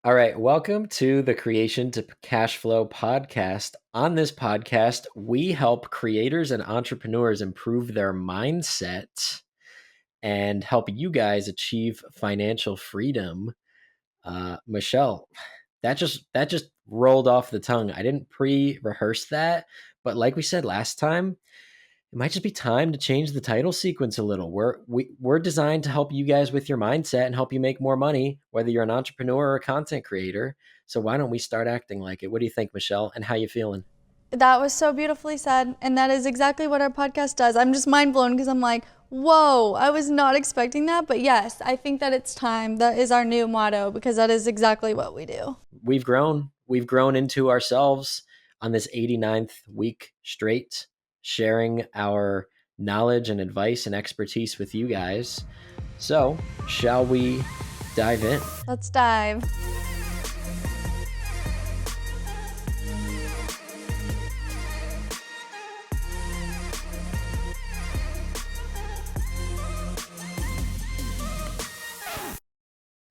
All right, welcome to the Creation to Cash Flow podcast. On this podcast, we help creators and entrepreneurs improve their mindset and help you guys achieve financial freedom. Michelle, that just rolled off the tongue. I didn't pre-rehearse that, but like we said last time, it might just be time to change the title sequence a little. We're designed to help you guys with your mindset and help you make more money, whether you're an entrepreneur or a content creator. So why don't we start acting like it? What do you think, Michelle? And how you feeling? That was so beautifully said. And that is exactly what our podcast does. I'm just mind blown because I'm like, whoa, I was not expecting that. But yes, I think that it's time. That is our new motto because that is exactly what we do. We've grown. We've grown into ourselves on this 89th week straight, sharing our knowledge and advice and expertise with you guys. So, shall we dive in? Let's dive.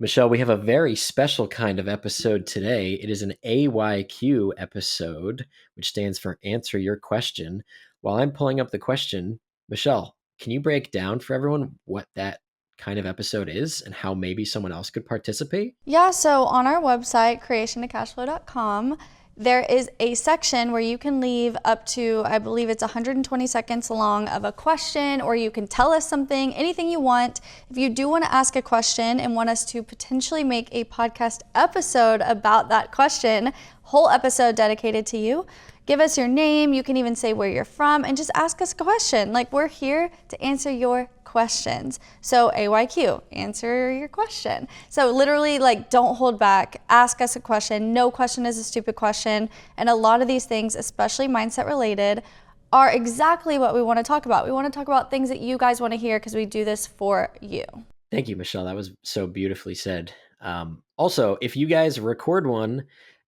Michelle, we have a very special kind of episode today. It is an AYQ episode, which stands for Answer Your Question. While I'm pulling up the question, Michelle, can you break down for everyone what that kind of episode is and how maybe someone else could participate? Yeah, so on our website, creationtocashflow.com, there is a section where you can leave up to, I believe it's 120 seconds long of a question, or you can tell us something, anything you want. If you do want to ask a question and want us to potentially make a podcast episode about that question, whole episode dedicated to you, give us your name. You can even say where you're from and just ask us a question. Like, we're here to answer your questions. So AYQ, answer your question. So literally, like, don't hold back. Ask us a question. No question is a stupid question. And a lot of these things, especially mindset related, are exactly what we want to talk about. We want to talk about things that you guys want to hear because we do this for you. Thank you, Michelle. That was so beautifully said. Also, if you guys record one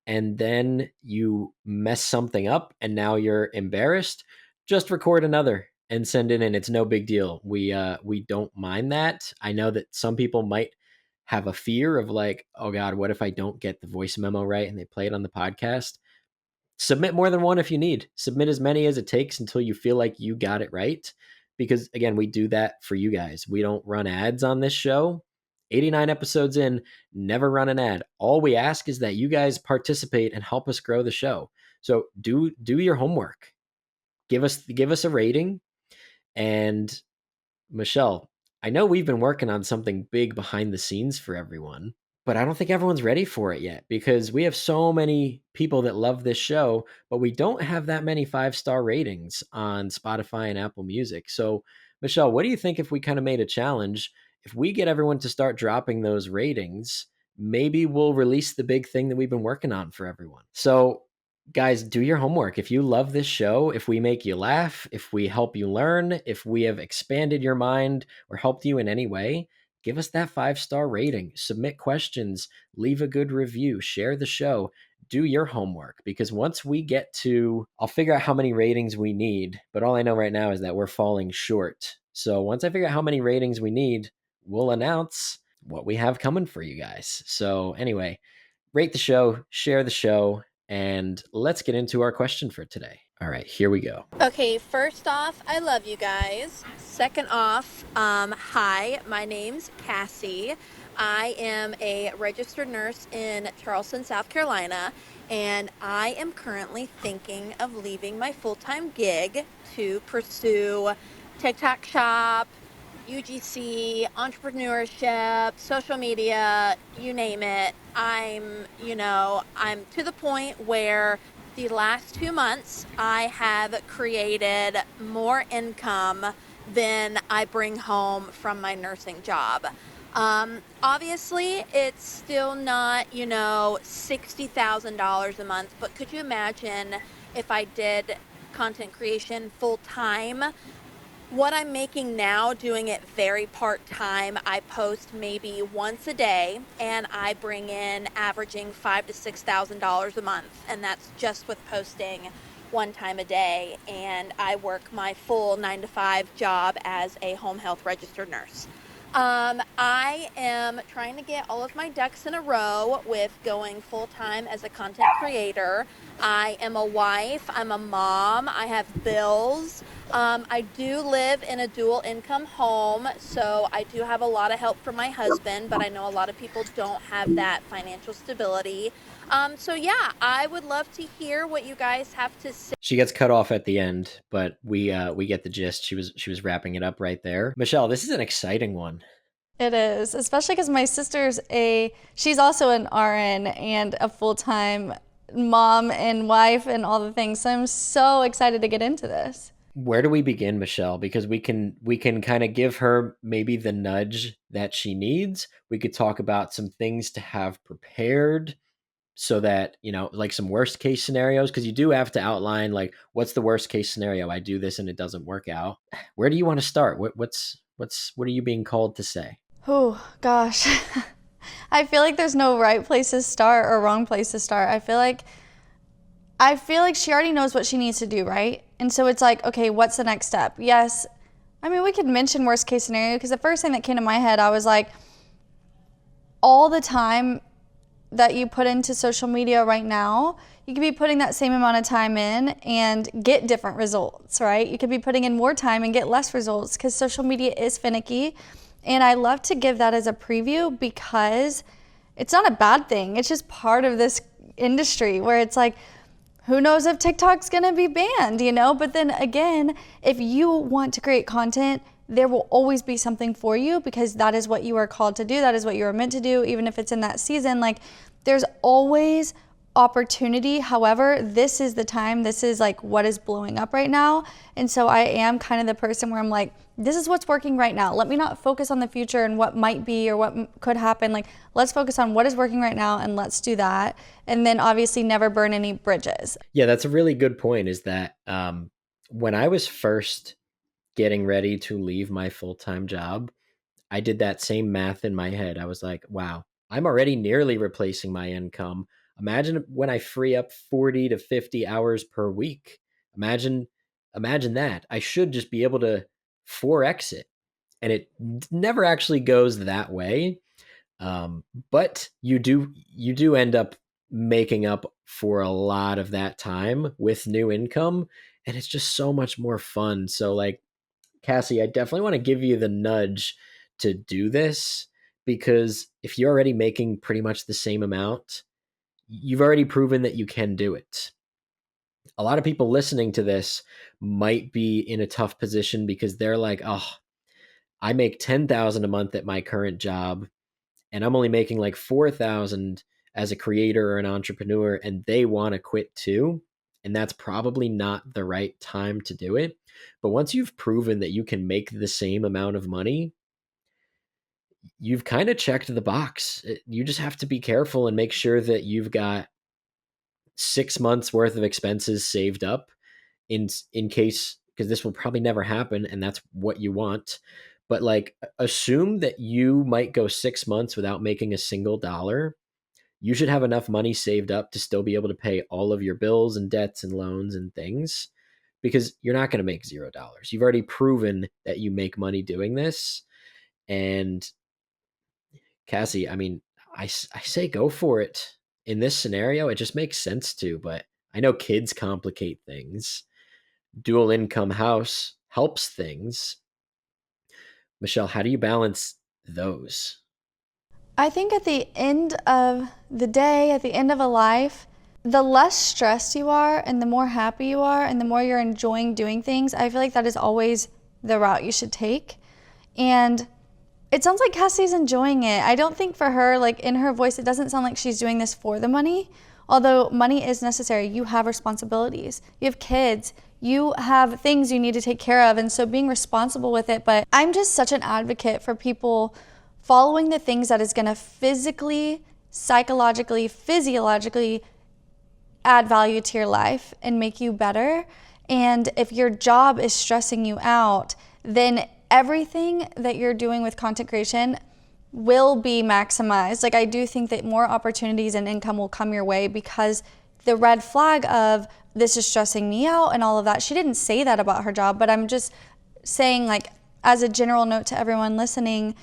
and then you mess something up and now you're embarrassed, just record another and send it in. It's no big deal. We don't mind that. I know that some people might have a fear of like, oh God, what if I don't get the voice memo right and they play it on the podcast? Submit more than one if you need. Submit as many as it takes until you feel like you got it right. Because again, we do that for you guys. We don't run ads on this show. 89 episodes in, never run an ad. All we ask is that you guys participate and help us grow the show. So do your homework. Give us a rating. And Michelle, I know we've been working on something big behind the scenes for everyone, but I don't think everyone's ready for it yet because we have so many people that love this show, but we don't have that many 5-star ratings on Spotify and Apple Music. So, Michelle, what do you think if we kind of made a challenge? If we get everyone to start dropping those ratings, maybe we'll release the big thing that we've been working on for everyone. So, guys, do your homework. If you love this show, if we make you laugh, if we help you learn, if we have expanded your mind or helped you in any way, give us that 5-star rating, submit questions, leave a good review, share the show, do your homework. Because once we get to, I'll figure out how many ratings we need, but all I know right now is that we're falling short. So once I figure out how many ratings we need, we'll announce what we have coming for you guys. So anyway, rate the show, share the show, and let's get into our question for today. All right, here we go. Okay, first off, I love you guys. Second off, hi, my name's Cassie. I am a registered nurse in Charleston, South Carolina, and I am currently thinking of leaving my full-time gig to pursue TikTok shop, UGC, entrepreneurship, social media, you name it. I'm to the point where the last 2 months I have created more income than I bring home from my nursing job. Obviously, it's still not, $60,000 a month, but could you imagine if I did content creation full time? What I'm making now, doing it very part-time, I post maybe once a day and I bring in averaging $5,000 to $6,000 a month, and that's just with posting one time a day, and I work my full 9 to 5 job as a home health registered nurse. I am trying to get all of my ducks in a row with going full time as a content creator. I am a wife, I'm a mom, I have bills. I do live in a dual income home, so I do have a lot of help from my husband, but I know a lot of people don't have that financial stability. So yeah, I would love to hear what you guys have to say. She gets cut off at the end, but we get the gist. She was wrapping it up right there. Michelle, this is an exciting one. It is, especially because my she's also an RN and a full-time mom and wife and all the things. So I'm so excited to get into this. Where do we begin, Michelle? Because we can kind of give her maybe the nudge that she needs. We could talk about some things to have prepared so that, like some worst case scenarios, because you do have to outline like what's the worst case scenario. I do this and it doesn't work out. Where do you want to start? What are you being called to say? Oh, gosh. I feel like there's no right place to start or wrong place to start. I feel like she already knows what she needs to do, right? And so it's like, okay, what's the next step? Yes. I mean, we could mention worst case scenario because the first thing that came to my head, I was like, all the time that you put into social media right now, you could be putting that same amount of time in and get different results, right? You could be putting in more time and get less results because social media is finicky. And I love to give that as a preview because it's not a bad thing. It's just part of this industry where it's like, who knows if TikTok's gonna be banned, But then again, if you want to create content, there will always be something for you because that is what you are called to do. That is what you are meant to do, even if it's in that season. Like, there's always opportunity. However, this is the time. This is like what is blowing up right now. And so I am kind of the person where I'm like, this is what's working right now. Let me not focus on the future and what might be or what could happen. Like, let's focus on what is working right now and let's do that. And then obviously never burn any bridges. Yeah, that's a really good point, is that when I was first getting ready to leave my full-time job, I did that same math in my head. I was like, wow, I'm already nearly replacing my income. Imagine when I free up 40 to 50 hours per week. Imagine that. I should just be able to 4x it. And it never actually goes that way. But you do end up making up for a lot of that time with new income, and it's just so much more fun. So like, Cassie, I definitely want to give you the nudge to do this, because if you're already making pretty much the same amount, you've already proven that you can do it. A lot of people listening to this might be in a tough position because they're like, "Oh, I make 10,000 a month at my current job and I'm only making like 4,000 as a creator or an entrepreneur," and they want to quit too. And that's probably not the right time to do it. But once you've proven that you can make the same amount of money, you've kind of checked the box. You just have to be careful and make sure that you've got 6 months worth of expenses saved up in case, because this will probably never happen and that's what you want. But like, assume that you might go 6 months without making a single dollar. You should have enough money saved up to still be able to pay all of your bills and debts and loans and things, because you're not going to make $0. You've already proven that you make money doing this. And Cassie, I mean, I say go for it. In this scenario, it just makes sense to, but I know kids complicate things. Dual income house helps things. Michelle, how do you balance those? I think at the end of the day, at the end of a life, the less stressed you are and the more happy you are and the more you're enjoying doing things, I feel like that is always the route you should take. And it sounds like Cassie's enjoying it. I don't think for her, like in her voice, it doesn't sound like she's doing this for the money. Although money is necessary. You have responsibilities. You have kids. You have things you need to take care of. And so being responsible with it. But I'm just such an advocate for people following the things that is going to physically, psychologically, physiologically add value to your life and make you better. And if your job is stressing you out, then everything that you're doing with content creation will be maximized. Like, I do think that more opportunities and income will come your way, because the red flag of this is stressing me out and all of that, she didn't say that about her job, but I'm just saying, like, as a general note to everyone listening,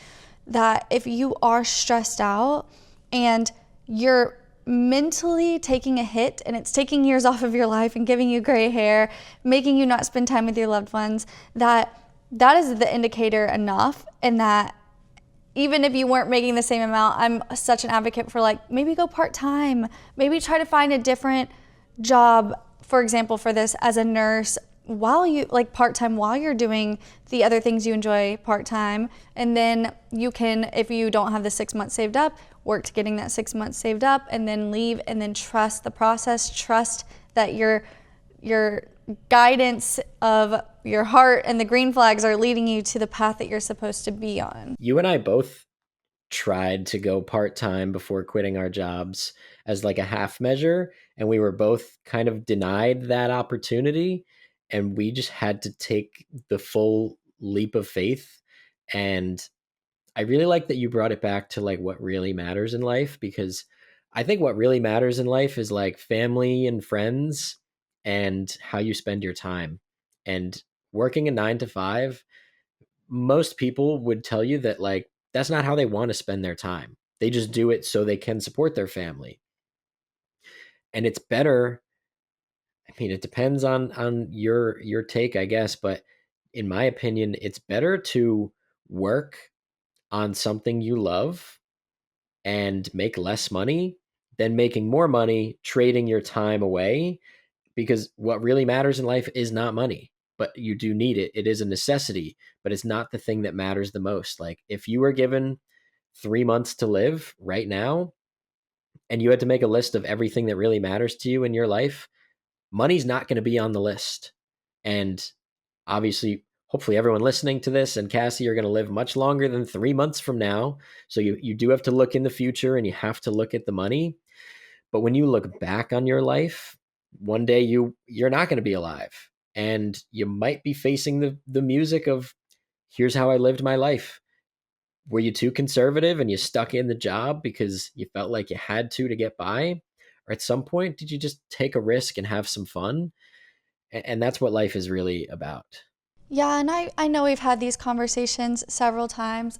that if you are stressed out and you're mentally taking a hit and it's taking years off of your life and giving you gray hair, making you not spend time with your loved ones, that is the indicator enough. And that even if you weren't making the same amount, I'm such an advocate for like, maybe go part-time, maybe try to find a different job, for example, for this as a nurse, while you like part-time, while you're doing the other things you enjoy part-time. And then you can, if you don't have the 6 months saved up, work to getting that 6 months saved up and then leave, and then trust the process, trust that your guidance of your heart and the green flags are leading you to the path that you're supposed to be on. You and I both tried to go part-time before quitting our jobs as like a half measure, and we were both kind of denied that opportunity, and we just had to take the full leap of faith. And I really like that you brought it back to like what really matters in life, because I think what really matters in life is like family and friends and how you spend your time. And working a 9 to 5, most people would tell you that like that's not how they want to spend their time. They just do it so they can support their family. And it's better, I mean, it depends on your take, I guess, but in my opinion, it's better to work on something you love and make less money than making more money trading your time away, because what really matters in life is not money, but you do need it. It is a necessity, but it's not the thing that matters the most. Like if you were given 3 months to live right now and you had to make a list of everything that really matters to you in your life, money's not going to be on the list. And obviously, hopefully everyone listening to this and Cassie are going to live much longer than 3 months from now. So you do have to look in the future and you have to look at the money. But when you look back on your life, one day you're not going to be alive, and you might be facing the music of, here's how I lived my life. Were you too conservative and you stuck in the job because you felt like you had to get by? Or at some point, did you just take a risk and have some fun? And that's what life is really about. Yeah, and I know we've had these conversations several times.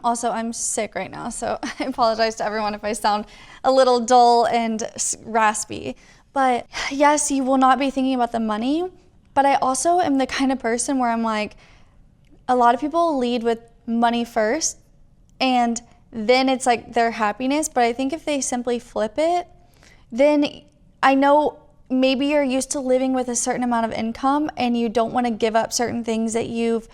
Also, I'm sick right now, so I apologize to everyone if I sound a little dull and raspy. But yes, you will not be thinking about the money, but I also am the kind of person where I'm like, a lot of people lead with money first, and then it's like their happiness. But I think if they simply flip it, then I know maybe you're used to living with a certain amount of income and you don't want to give up certain things that you've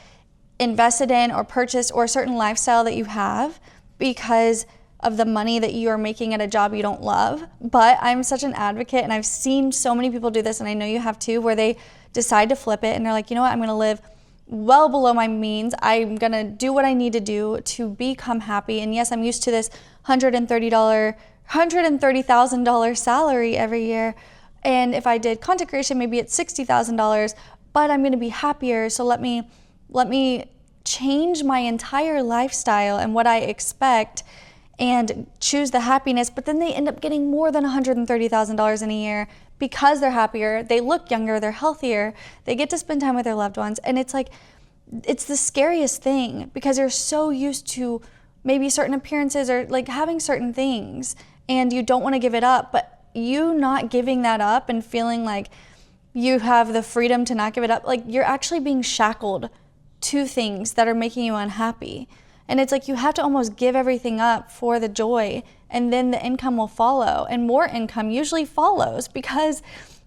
invested in or purchased, or a certain lifestyle that you have, because of the money that you are making at a job you don't love. But I'm such an advocate, and I've seen so many people do this, and I know you have too, where they decide to flip it and they're like, you know what, I'm going to live well below my means. I'm going to do what I need to do to become happy. And yes, I'm used to this $130,000 salary every year. And if I did content creation, maybe it's $60,000, but I'm going to be happier. So let me change my entire lifestyle and what I expect and choose the happiness. But then they end up getting more than $130,000 in a year because they're happier, they look younger, they're healthier, they get to spend time with their loved ones. And it's like, it's the scariest thing, because you're so used to maybe certain appearances or like having certain things, and you don't want to give it up. But you not giving that up and feeling like you have the freedom to not give it up, like you're actually being shackled to things that are making you unhappy. And it's like you have to almost give everything up for the joy, and then the income will follow, and more income usually follows because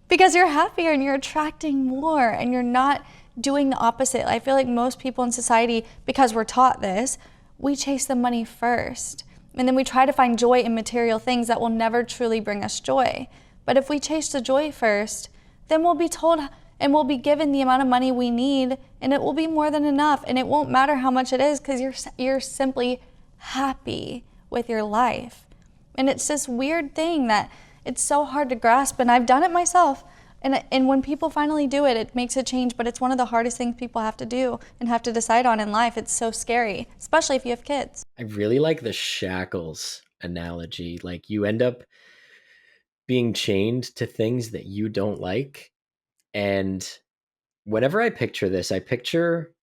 you're happier and you're attracting more, and you're not doing the opposite. I feel like most people in society, because we're taught this, we chase the money first. And then we try to find joy in material things that will never truly bring us joy. But if we chase the joy first, then we'll be told and we'll be given the amount of money we need, and it will be more than enough. And it won't matter how much it is, because you're simply happy with your life. And it's this weird thing that it's so hard to grasp, and I've done it myself. And when people finally do it, it makes a change, but it's one of the hardest things people have to do and have to decide on in life. It's so scary, especially if you have kids. I really like the shackles analogy. Like you end up being chained to things that you don't like. And whenever I picture this, I picture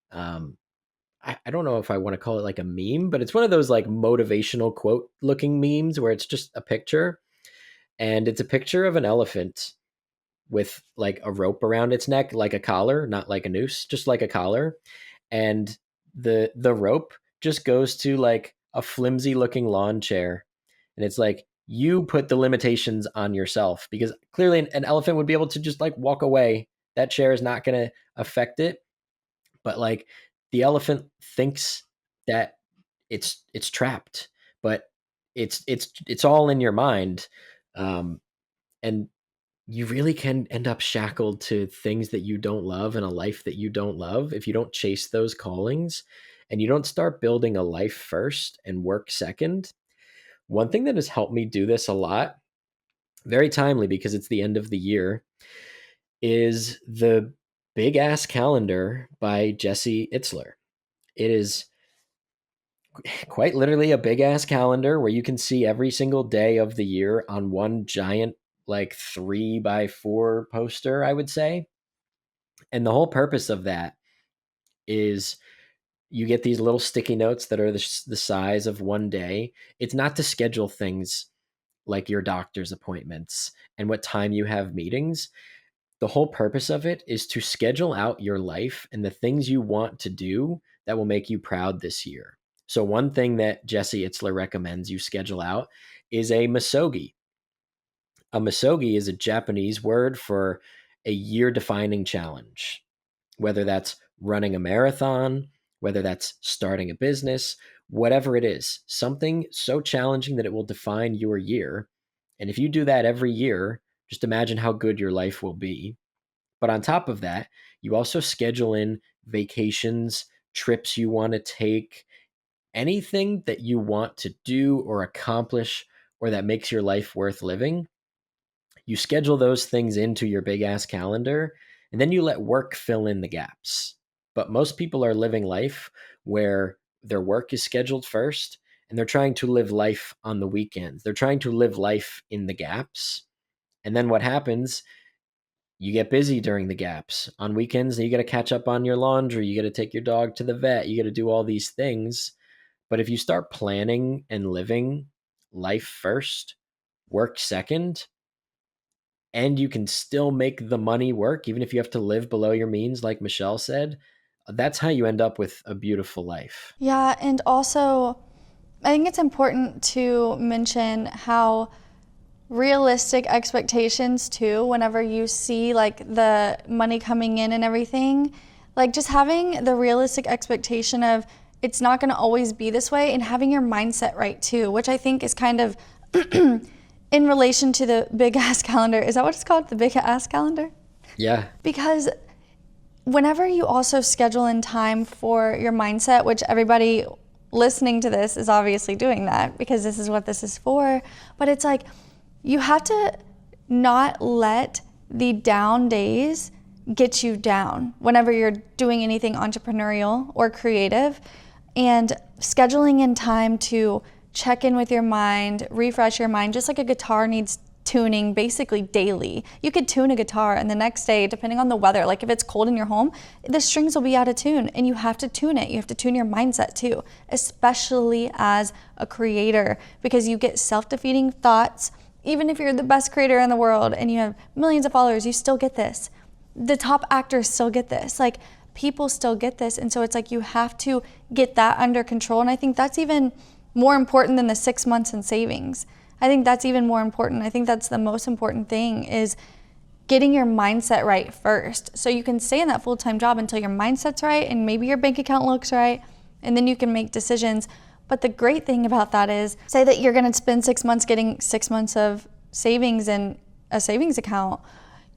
I don't know if I want to call it like a meme, but it's one of those like motivational quote looking memes where it's just a picture, and it's a picture of an elephant with like a rope around its neck, like a collar, not like a noose, just like a collar. And the rope just goes to like a flimsy looking lawn chair. And it's like you put the limitations on yourself, because clearly an elephant would be able to just like walk away. That chair is not going to affect it. But like the elephant thinks that it's trapped, but it's all in your mind. And you really can end up shackled to things that you don't love and a life that you don't love if you don't chase those callings and you don't start building a life first and work second. One thing that has helped me do this a lot, very timely because it's the end of the year, is the Big Ass Calendar by Jesse Itzler. It is quite literally a big ass calendar where you can see every single day of the year on one giant, like 3x4 poster, I would say. And the whole purpose of that is you get these little sticky notes that are the size of one day. It's not to schedule things like your doctor's appointments and what time you have meetings. The whole purpose of it is to schedule out your life and the things you want to do that will make you proud this year. So one thing that Jesse Itzler recommends you schedule out is a misogi. A misogi is a Japanese word for a year defining challenge, whether that's running a marathon, whether that's starting a business, whatever it is, something so challenging that it will define your year. And if you do that every year, just imagine how good your life will be. But on top of that, you also schedule in vacations, trips you want to take, anything that you want to do or accomplish or that makes your life worth living. You schedule those things into your big ass calendar, and then you let work fill in the gaps. But most people are living life where their work is scheduled first and they're trying to live life on the weekends. They're trying to live life in the gaps. And then what happens? You get busy during the gaps. On weekends, you got to catch up on your laundry. You got to take your dog to the vet. You got to do all these things. But if you start planning and living life first, work second, and you can still make the money work, even if you have to live below your means, like Michelle said, that's how you end up with a beautiful life. Yeah, and also, I think it's important to mention how realistic expectations too, whenever you see like the money coming in and everything, like just having the realistic expectation of it's not going to always be this way, and having your mindset right too, which I think is kind of in relation to the big ass calendar. Is that what it's called? The big ass calendar? Yeah. Because whenever you also schedule in time for your mindset, which everybody listening to this is obviously doing that because this is what this is for, but it's like you have to not let the down days get you down whenever you're doing anything entrepreneurial or creative, and scheduling in time to check in with your mind, refresh your mind, just like a guitar needs tuning basically daily. You could tune a guitar and the next day, depending on the weather, like if it's cold in your home, the strings will be out of tune and you have to tune it. You have to tune your mindset too, especially as a creator, because you get self-defeating thoughts. Even if you're the best creator in the world and you have millions of followers, you still get this. The top actors still get this. Like people still get this. And so it's like you have to get that under control. And I think that's even more important than the 6 months in savings. I think that's even more important. I think that's the most important thing, is getting your mindset right first. So you can stay in that full-time job until your mindset's right and maybe your bank account looks right, and then you can make decisions. But the great thing about that is, say that you're gonna spend 6 months getting 6 months of savings in a savings account,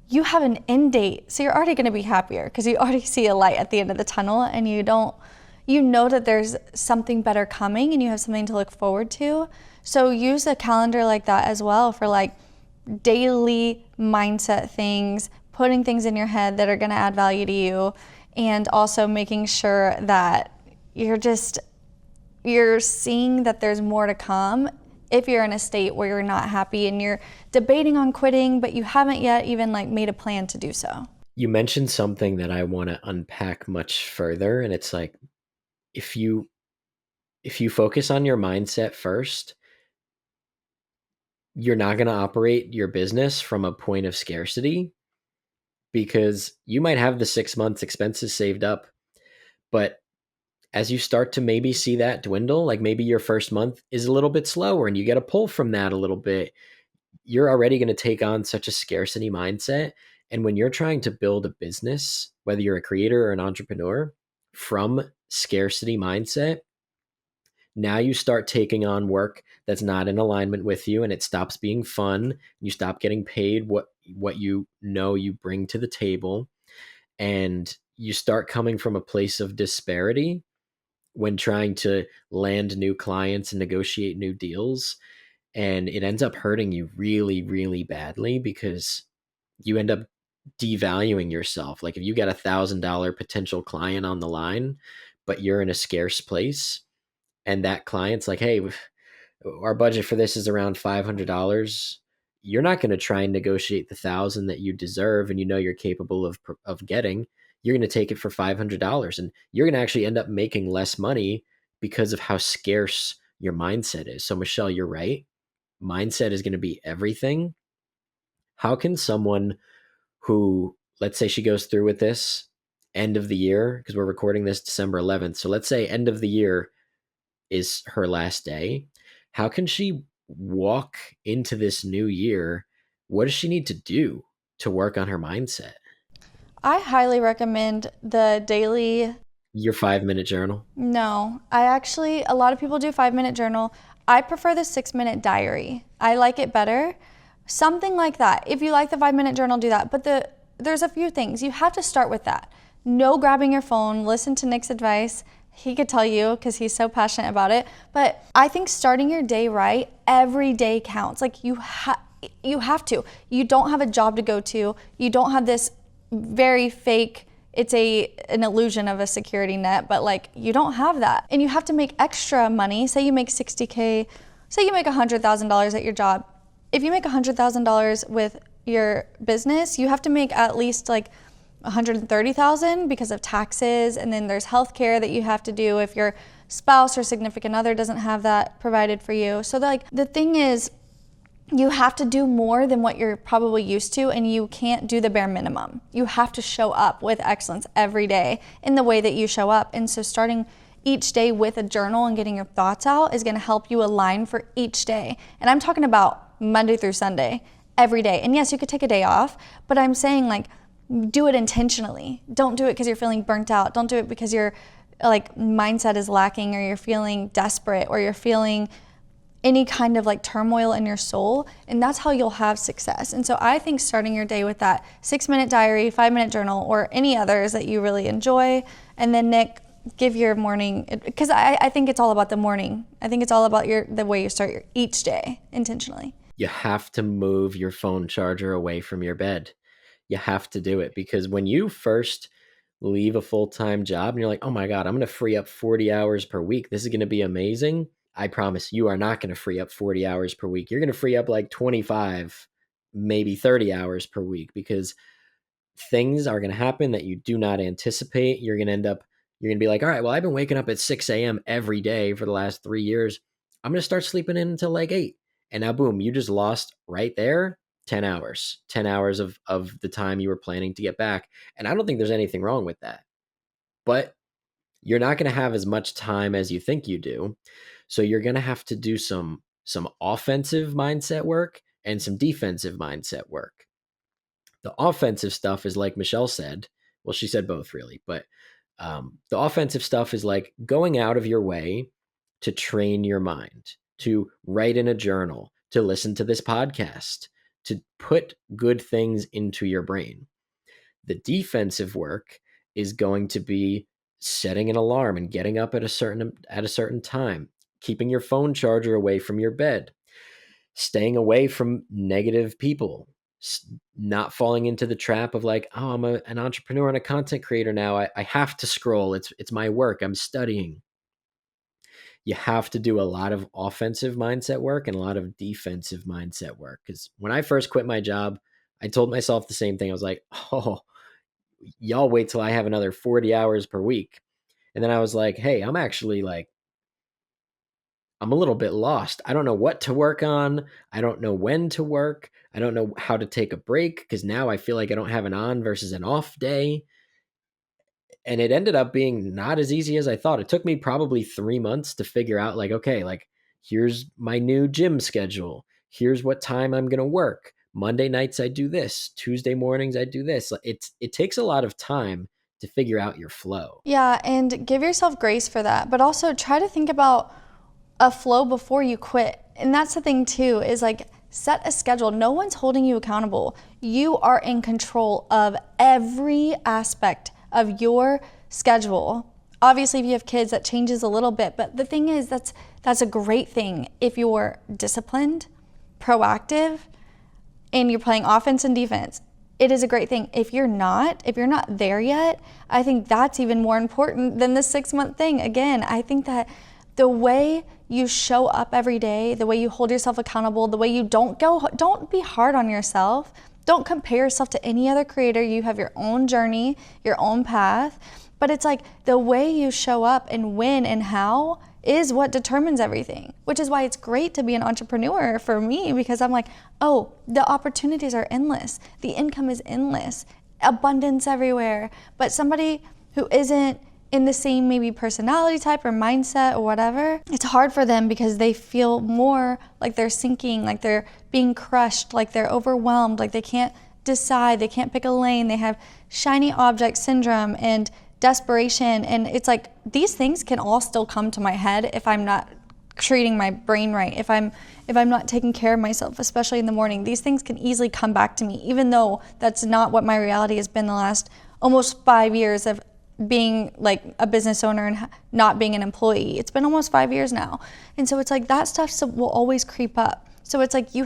you have an end date. So you're already gonna be happier because you already see a light at the end of the tunnel, and you know that there's something better coming and you have something to look forward to. So use a calendar like that as well for like daily mindset things, putting things in your head that are gonna add value to you, and also making sure that you're seeing that there's more to come if you're in a state where you're not happy and you're debating on quitting, but you haven't yet even like made a plan to do so. You mentioned something that I want to unpack much further, and it's like if you focus on your mindset first, you're not going to operate your business from a point of scarcity, because you might have the 6 months expenses saved up, but as you start to maybe see that dwindle, like maybe your first month is a little bit slower and you get a pull from that a little bit, you're already going to take on such a scarcity mindset. And when you're trying to build a business, whether you're a creator or an entrepreneur, from scarcity mindset, now you start taking on work that's not in alignment with you, and it stops being fun. You stop getting paid what you know you bring to the table, and you start coming from a place of disparity when trying to land new clients and negotiate new deals. And it ends up hurting you really, really badly, because you end up devaluing yourself. Like if you got $1,000 potential client on the line, but you're in a scarce place, and that client's like, hey, our budget for this is around $500. You're not going to try and negotiate the 1,000 that you deserve and you know you're capable of getting. You're going to take it for $500, and you're going to actually end up making less money because of how scarce your mindset is. So Michelle, you're right. Mindset is going to be everything. How can someone who, let's say she goes through with this end of the year, because we're recording this December 11th. So let's say end of the year is her last day. How can she walk into this new year? What does she need to do to work on her mindset? I highly recommend the daily. Your 5 minute journal. No, a lot of people do 5 minute journal. I prefer the 6 minute diary. I like it better. Something like that. If you like the 5 minute journal, do that. But there's a few things. You have to start with that. No grabbing your phone. Listen to Nick's advice. He could tell you because he's so passionate about it. But I think starting your day right, every day counts. Like you have to. You don't have a job to go to. You don't have this very fake, it's an illusion of a security net, but like you don't have that. And you have to make extra money. Say you make $60K, say you make $100,000 at your job. If you make $100,000 with your business, you have to make at least like $130,000 because of taxes, and then there's healthcare that you have to do if your spouse or significant other doesn't have that provided for you. So like the thing is, you have to do more than what you're probably used to, and you can't do the bare minimum. You have to show up with excellence every day in the way that you show up. And so starting each day with a journal and getting your thoughts out is going to help you align for each day. And I'm talking about Monday through Sunday, every day. And yes, you could take a day off, but I'm saying like do it intentionally. Don't do it because you're feeling burnt out. Don't do it because your like mindset is lacking, or you're feeling desperate, or you're feeling any kind of like turmoil in your soul, and that's how you'll have success. And so I think starting your day with that 6 minute diary, 5 minute journal, or any others that you really enjoy. And then Nick, give your morning, because I think it's all about the morning. I think it's all about the way you start each day intentionally. You have to move your phone charger away from your bed. You have to do it, because when you first leave a full-time job and you're like, oh my God, I'm going to free up 40 hours per week. This is going to be amazing. I promise you are not going to free up 40 hours per week. You're going to free up like 25, maybe 30 hours per week, because things are going to happen that you do not anticipate. You're going to be like, all right, well, I've been waking up at 6 a.m. every day for the last 3 years. I'm going to start sleeping in until like 8. And now, boom, you just lost right there 10 hours of the time you were planning to get back. And I don't think there's anything wrong with that. But you're not going to have as much time as you think you do. So you're going to have to do some offensive mindset work and some defensive mindset work. The offensive stuff is like Michelle said. Well, she said both really, but the offensive stuff is like going out of your way to train your mind, to write in a journal, to listen to this podcast, to put good things into your brain. The defensive work is going to be setting an alarm and getting up at a certain time, keeping your phone charger away from your bed, staying away from negative people, not falling into the trap of like, oh, I'm an entrepreneur and a content creator now. I have to scroll. It's my work. I'm studying. You have to do a lot of offensive mindset work and a lot of defensive mindset work. Because when I first quit my job, I told myself the same thing. I was like, oh, y'all wait till I have another 40 hours per week. And then I was like, hey, I'm actually like, I'm a little bit lost. I don't know what to work on. I don't know when to work. I don't know how to take a break because now I feel like I don't have an on versus an off day. And it ended up being not as easy as I thought. It took me probably 3 months to figure out, like, okay, like, here's my new gym schedule. Here's what time I'm going to work. Monday nights, I do this. Tuesday mornings, I do this. It takes a lot of time to figure out your flow. Yeah, and give yourself grace for that, but also try to think about a flow before you quit. And that's the thing too, is like set a schedule. No one's holding you accountable. You are in control of every aspect of your schedule. Obviously, if you have kids, that changes a little bit, but the thing is, that's a great thing if you're disciplined, proactive, and you're playing offense and defense. It is a great thing. If you're not there yet, I think that's even more important than the 6-month thing. Again, I think that the way you show up every day, the way you hold yourself accountable, the way you don't be hard on yourself. Don't compare yourself to any other creator. You have your own journey, your own path. But it's like the way you show up and when and how is what determines everything, which is why it's great to be an entrepreneur for me, because I'm like, oh, the opportunities are endless. The income is endless, abundance everywhere. But somebody who isn't in the same maybe personality type or mindset or whatever, it's hard for them because they feel more like they're sinking, like they're being crushed, like they're overwhelmed, like they can't decide, they can't pick a lane, they have shiny object syndrome and desperation. And it's like these things can all still come to my head if I'm not treating my brain right, if I'm not taking care of myself, especially in the morning. These things can easily come back to me, even though that's not what my reality has been the last almost 5 years of being like a business owner and not being an employee. It's been almost 5 years now. And so it's like that stuff will always creep up. So it's like you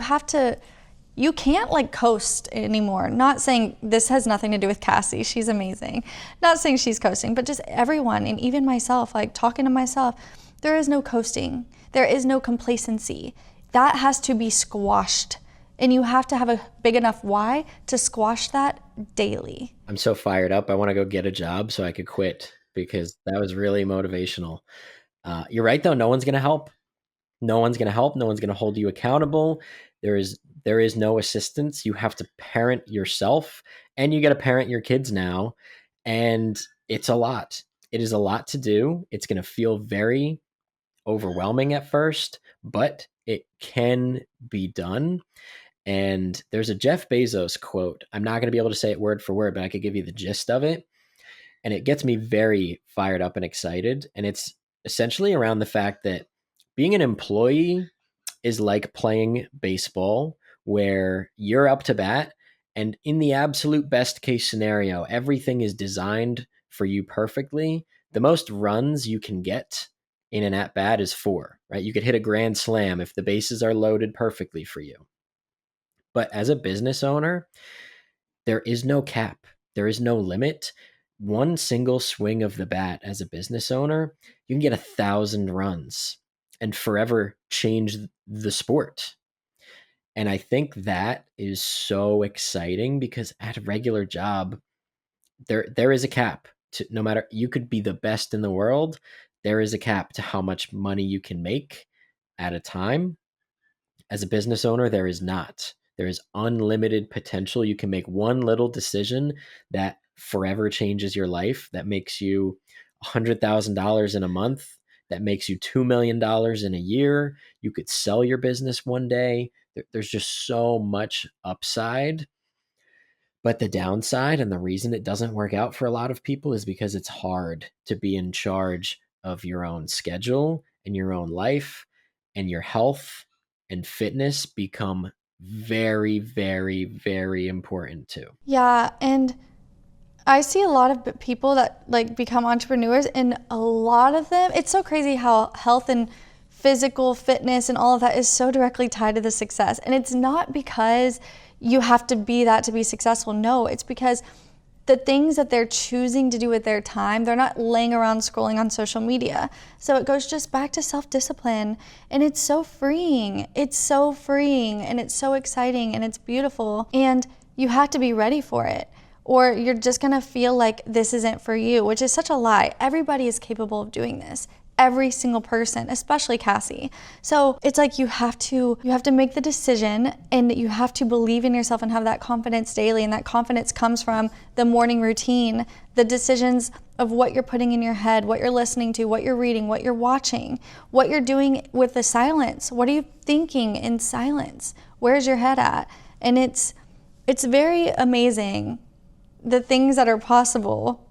can't like coast anymore. Not saying this has nothing to do with Cassie. She's amazing. Not saying she's coasting, but just everyone, and even myself, like talking to myself, there is no coasting. There is no complacency. That has to be squashed. And you have to have a big enough why to squash that daily. I'm so fired up. I want to go get a job so I could quit because that was really motivational. You're right, though. No one's going to help. No one's going to help. No one's going to hold you accountable. There is no assistance. You have to parent yourself, and you got to parent your kids now. And it's a lot. It is a lot to do. It's going to feel very overwhelming at first, but it can be done. And there's a Jeff Bezos quote. I'm not going to be able to say it word for word, but I could give you the gist of it. And it gets me very fired up and excited. And it's essentially around the fact that being an employee is like playing baseball, where you're up to bat. And in the absolute best case scenario, everything is designed for you perfectly. The most runs you can get in an at bat is 4, right? You could hit a grand slam if the bases are loaded perfectly for you. But as a business owner, there is no cap. There is no limit. One single swing of the bat as a business owner, you can get 1,000 runs and forever change the sport. And I think that is so exciting because at a regular job, there is a cap to, no matter, you could be the best in the world, there is a cap to how much money you can make at a time. As a business owner, there is not. There is unlimited potential. You can make one little decision that forever changes your life, that makes you $100,000 in a month, that makes you $2 million in a year. You could sell your business one day. There's just so much upside. But the downside and the reason it doesn't work out for a lot of people is because it's hard to be in charge of your own schedule and your own life, and your health and fitness become very, very, very important too. Yeah, and I see a lot of people that like become entrepreneurs, and a lot of them, it's so crazy how health and physical fitness and all of that is so directly tied to the success. And it's not because you have to be that to be successful. No, it's because the things that they're choosing to do with their time, they're not laying around scrolling on social media. So it goes just back to self-discipline, and it's so freeing. It's so freeing, and it's so exciting, and it's beautiful, and you have to be ready for it. or you're just gonna feel like this isn't for you, which is such a lie. Everybody is capable of doing this. Every single person, especially Cassie. So it's like you have to make the decision, and you have to believe in yourself and have that confidence daily. And that confidence comes from the morning routine, the decisions of what you're putting in your head, what you're listening to, what you're reading, what you're watching, what you're doing with the silence. What are you thinking in silence? Where's your head at? And it's very amazing the things that are possible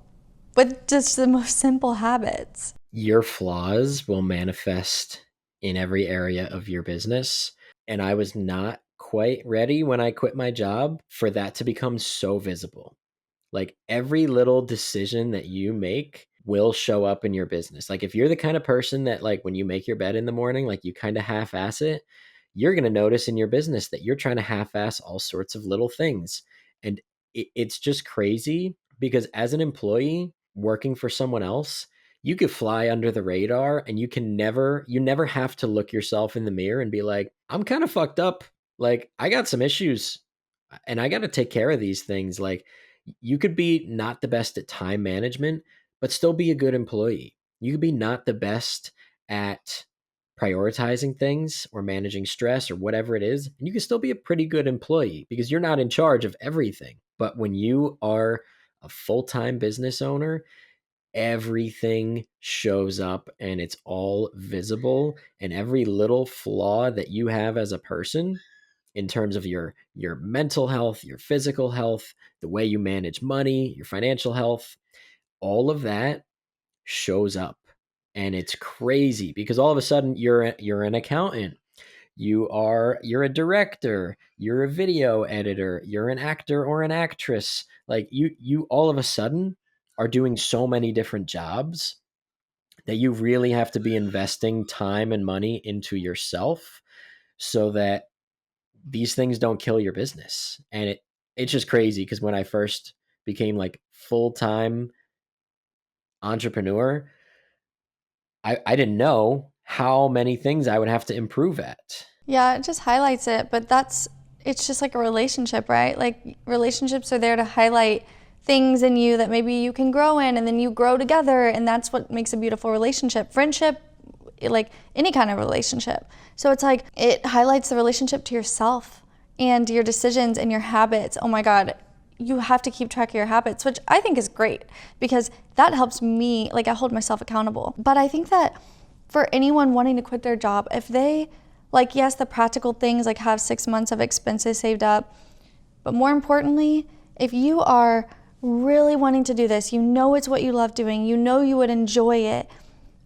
with just the most simple habits. Your flaws will manifest in every area of your business. And I was not quite ready when I quit my job for that to become so visible. Like every little decision that you make will show up in your business. Like if you're the kind of person that like when you make your bed in the morning, like you kind of half-ass it, you're going to notice in your business that you're trying to half-ass all sorts of little things. And it's just crazy because as an employee working for someone else, you could fly under the radar and you never have to look yourself in the mirror and be like, I'm kind of fucked up. Like I got some issues and I got to take care of these things. Like you could be not the best at time management, but still be a good employee. You could be not the best at prioritizing things or managing stress or whatever it is, and you can still be a pretty good employee because you're not in charge of everything. But when you are a full-time business owner, everything shows up and it's all visible, and every little flaw that you have as a person in terms of your mental health, your physical health, the way you manage money, your financial health, all of that shows up. And it's crazy because all of a sudden you're an accountant, you're a director, you're a video editor, you're an actor or an actress. Like you all of a sudden are doing so many different jobs that you really have to be investing time and money into yourself so that these things don't kill your business. And it's just crazy because when I first became like full-time entrepreneur, I didn't know how many things I would have to improve at. Yeah, it just highlights it, but it's just like a relationship, right? Like relationships are there to highlight things in you that maybe you can grow in, and then you grow together, and that's what makes a beautiful relationship. Friendship, like any kind of relationship. So it's like it highlights the relationship to yourself and your decisions and your habits. Oh my God, you have to keep track of your habits, which I think is great because that helps me, like I hold myself accountable. But I think that for anyone wanting to quit their job, if they, like, yes, the practical things like have 6 months of expenses saved up, but more importantly, if you are really wanting to do this, you know it's what you love doing, you know you would enjoy it,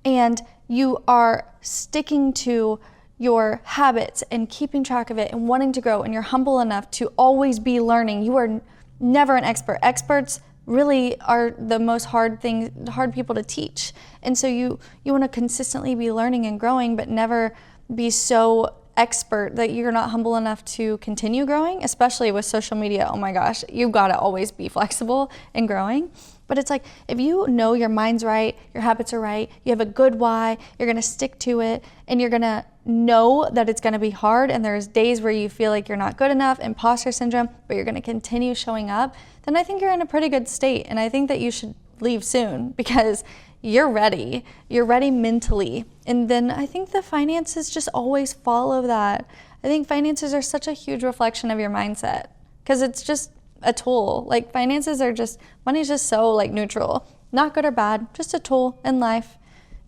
and you are sticking to your habits and keeping track of it and wanting to grow, and you're humble enough to always be learning. You are never an expert. Experts really are the most hard people to teach. And so you want to consistently be learning and growing, but never be so expert that you're not humble enough to continue growing, especially with social media. Oh my gosh, you've got to always be flexible and growing. But it's like, if you know your mind's right, your habits are right, you have a good why, you're going to stick to it, and you're going to know that it's going to be hard, and there's days where you feel like you're not good enough, imposter syndrome, but you're going to continue showing up, then I think you're in a pretty good state. And I think that you should leave soon because you're ready. You're ready mentally. And then I think the finances just always follow that. I think finances are such a huge reflection of your mindset because it's just a tool. Like finances are just, money is just so like neutral, not good or bad, just a tool in life.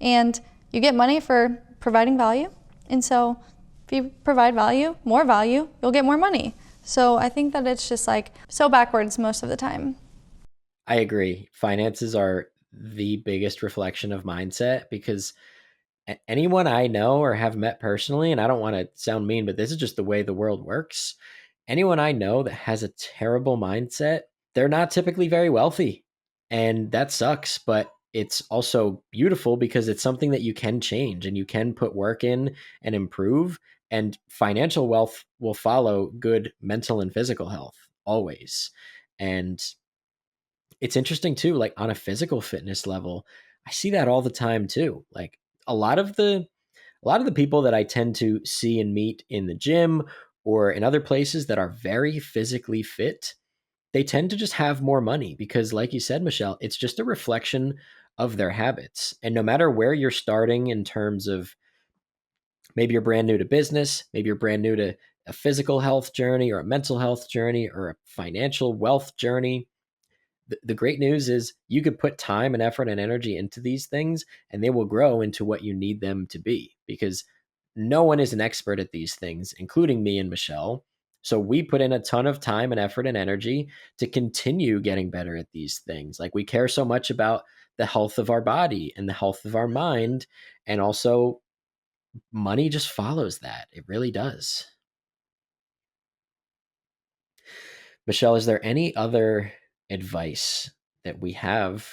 And you get money for providing value. And so if you provide value, more value, you'll get more money. So I think that it's just like so backwards most of the time. I agree. Finances are the biggest reflection of mindset because anyone I know or have met personally, and I don't want to sound mean, but this is just the way the world works. Anyone I know that has a terrible mindset, they're not typically very wealthy. And that sucks, but it's also beautiful because it's something that you can change and you can put work in and improve. And financial wealth will follow good mental and physical health always. And it's interesting too, like on a physical fitness level, I see that all the time too. Like a lot of the people that I tend to see and meet in the gym or in other places that are very physically fit, they tend to just have more money because, like you said, Michelle, it's just a reflection of their habits. And no matter where you're starting in terms of, maybe you're brand new to business, maybe you're brand new to a physical health journey or a mental health journey or a financial wealth journey, the great news is you could put time and effort and energy into these things and they will grow into what you need them to be, because no one is an expert at these things, including me and Michelle. So we put in a ton of time and effort and energy to continue getting better at these things. Like, we care so much about the health of our body and the health of our mind. And also, money just follows that. It really does. Michelle, is there any other advice that we have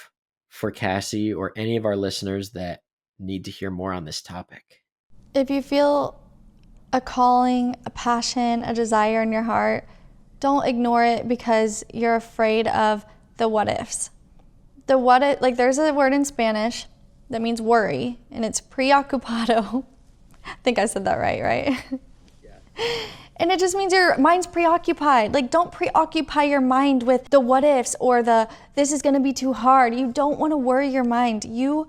for Cassie or any of our listeners that need to hear more on this topic? If you feel a calling, a passion, a desire in your heart, don't ignore it because you're afraid of the what ifs. The what if, like, there's a word in Spanish that means worry, and it's preocupado. I think I said that right? Yeah. And it just means your mind's preoccupied. Like, don't preoccupy your mind with the what ifs or the this is gonna be too hard. You don't wanna worry your mind. You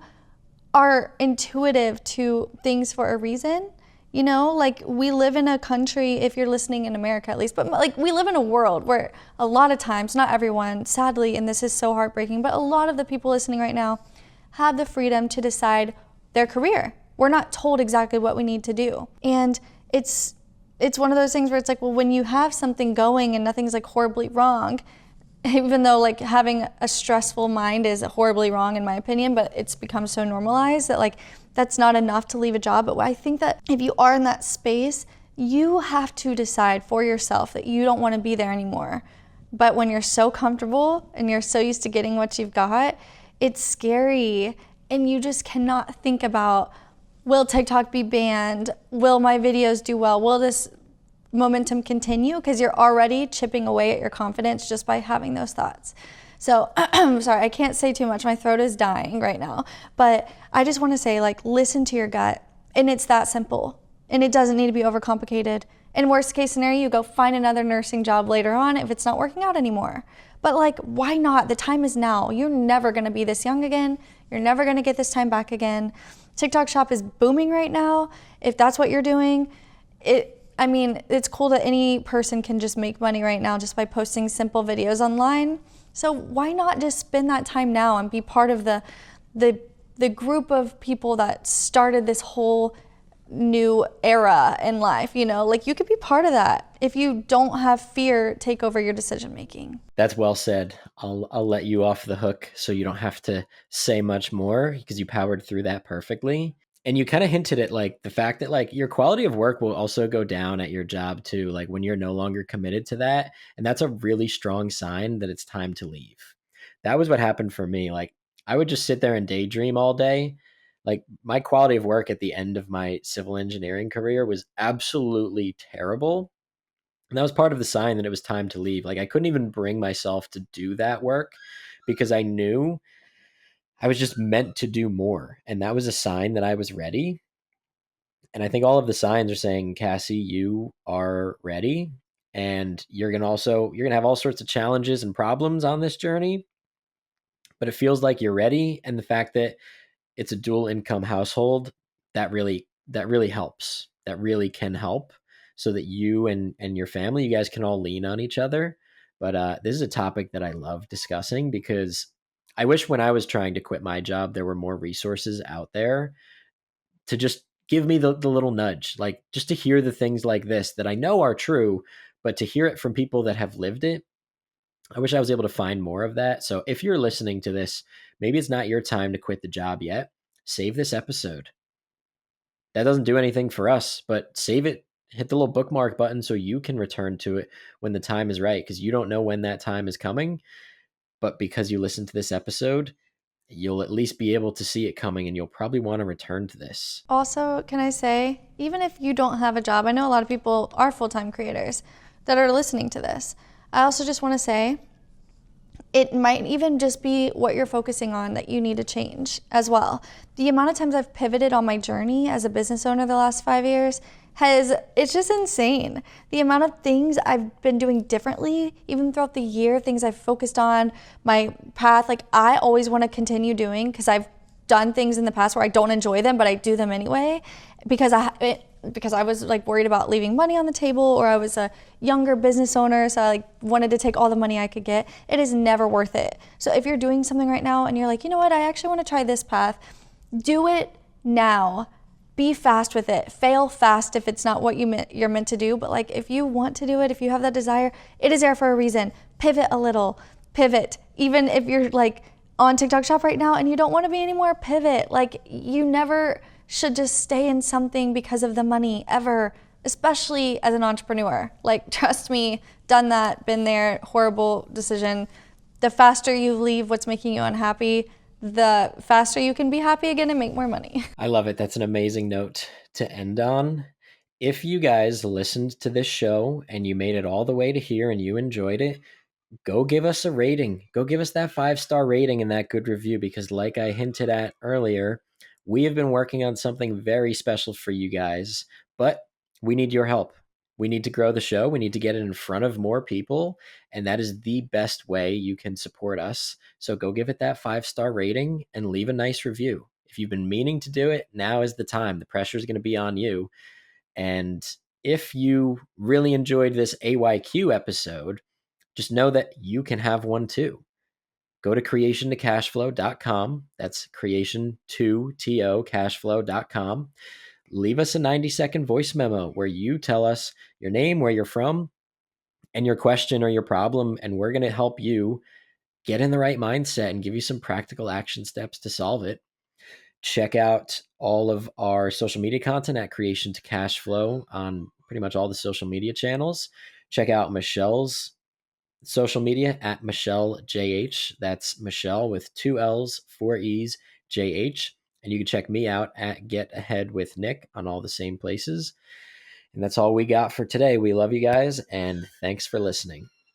are intuitive to things for a reason. You know, like, we live in a country, if you're listening in America at least, but like, we live in a world where a lot of times, not everyone, sadly, and this is so heartbreaking, but a lot of the people listening right now have the freedom to decide their career. We're not told exactly what we need to do. And it's one of those things where it's like, well, when you have something going and nothing's like horribly wrong, even though like having a stressful mind is horribly wrong in my opinion, but it's become so normalized that like that's not enough to leave a job. But I think that if you are in that space, you have to decide for yourself that you don't want to be there anymore. But when you're so comfortable and you're so used to getting what you've got, it's scary. And you just cannot think about, will TikTok be banned? Will my videos do well? Will this momentum continue? Because you're already chipping away at your confidence just by having those thoughts. So sorry, I can't say too much. My throat is dying right now. But I just want to say, like, listen to your gut. And it's that simple. And it doesn't need to be overcomplicated. In worst case scenario, you go find another nursing job later on if it's not working out anymore. But like, why not? The time is now. You're never going to be this young again. You're never going to get this time back again. TikTok shop is booming right now. If that's what you're doing, it's cool that any person can just make money right now just by posting simple videos online. So why not just spend that time now and be part of the group of people that started this whole new era in life? You know, like, you could be part of that if you don't have fear take over your decision making. That's well said. I'll let you off the hook so you don't have to say much more, because you powered through that perfectly. And you kind of hinted at like the fact that like your quality of work will also go down at your job too, like when you're no longer committed to that. And that's a really strong sign that it's time to leave. That was what happened for me. Like, I would just sit there and daydream all day. Like, my quality of work at the end of my civil engineering career was absolutely terrible. And that was part of the sign that it was time to leave. Like, I couldn't even bring myself to do that work because I knew I was just meant to do more. And that was a sign that I was ready. And I think all of the signs are saying, Cassie, you are ready. And you're going to have all sorts of challenges and problems on this journey, but it feels like you're ready. And the fact that it's a dual income household, that really helps. That really can help, so that you and your family, you guys can all lean on each other. But this is a topic that I love discussing, because I wish when I was trying to quit my job, there were more resources out there to just give me the little nudge, like just to hear the things like this that I know are true, but to hear it from people that have lived it. I wish I was able to find more of that. So if you're listening to this, maybe it's not your time to quit the job yet. Save this episode. That doesn't do anything for us, but save it. Hit the little bookmark button so you can return to it when the time is right, because you don't know when that time is coming. But because you listened to this episode, you'll at least be able to see it coming, and you'll probably want to return to this. Also, can I say, even if you don't have a job, I know a lot of people are full-time creators that are listening to this. I also just want to say, It might even just be what you're focusing on that you need to change as well. The amount of times I've pivoted on my journey as a business owner the last 5 years it's just insane. The amount of things I've been doing differently, even throughout the year, things I've focused on, my path, like I always want to continue doing because I've done things in the past where I don't enjoy them, but I do them anyway because I was like worried about leaving money on the table, or I was a younger business owner, so I like wanted to take all the money I could get. It is never worth it. So if you're doing something right now and you're like, you know what, I actually want to try this path, do it now. Be fast with it. Fail fast if it's not what you're meant to do. But like if you want to do it, if you have that desire, it is there for a reason. Pivot a little. Pivot. Even if you're like on TikTok Shop right now and you don't want to be anymore, pivot. Like you never should just stay in something because of the money ever, especially as an entrepreneur. Like trust me, done that, been there, horrible decision. The faster you leave what's making you unhappy, the faster you can be happy again and make more money. I love it. That's an amazing note to end on. If you guys listened to this show and you made it all the way to here and you enjoyed it, go give us a rating. Go give us that 5-star rating and that good review, because like I hinted at earlier, we have been working on something very special for you guys, but we need your help. We need to grow the show. We need to get it in front of more people, and that is the best way you can support us. So go give it that 5-star rating and leave a nice review. If you've been meaning to do it, now is the time. The pressure is going to be on you. And if you really enjoyed this AYQ episode, just know that you can have one too. Go to creation2cashflow.com. That's creation2to cashflow.com. Leave us a 90-second voice memo where you tell us your name, where you're from, and your question or your problem, and we're going to help you get in the right mindset and give you some practical action steps to solve it. Check out all of our social media content at Creation to Cashflow on pretty much all the social media channels. Check out Michelle's social media at Michelle JH. That's Michelle with 2 L's, 4 E's, JH. And you can check me out at Get Ahead with Nick on all the same places. And that's all we got for today. We love you guys, and thanks for listening.